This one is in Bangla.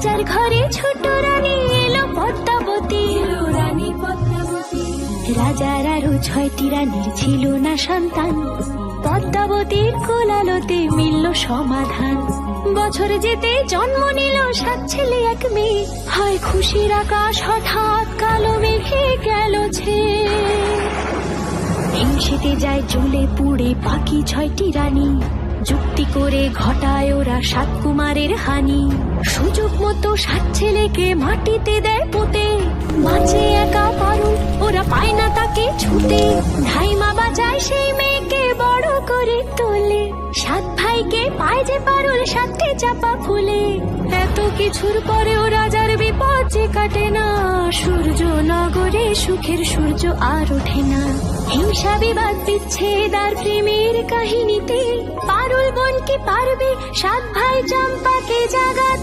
রাজার ঘরে ছোট রানী এলো পদ্মাবতী। রাজার আরো 6টি রানীর ছিল না সন্তান, পদ্মাবতীর কোলালোতে মিলল সমাধান। বছর যেতে জন্ম নিল 7 ছেলে 1 মেয়ে, হয় খুশির আকাশ হঠাৎ কালো মেঘে গেল ছেয়ে। হিংসেতে যায় জ্বলে পুড়ে বাকি 6টি রানী, যুক্তি করে ঘটায় ওরা 7 কুমারের হানি। সুযোগ মতো 7 ছেলেকে মাটিতে দেয় পুঁতে, বাঁচে একা পারুল, ওরা পায় না তাকে ছুতে। ধাইমা বাঁচায় সেই মেয়েকে বড় করে তোলে, 7 ভাইকে পায় যে পারুল 7টে চাপা ফুলে। এত কিছুর পরেও রাজার বিপদ যে কাটে না, সূর্য নগরে সুখের সূর্য আর ওঠে না। হিংসা বিবাদ বিচ্ছেদ আর প্রেমের কাহিনীতে পারুল বোন কি পারবে 7 ভাই চম্পাকে জাগাতে।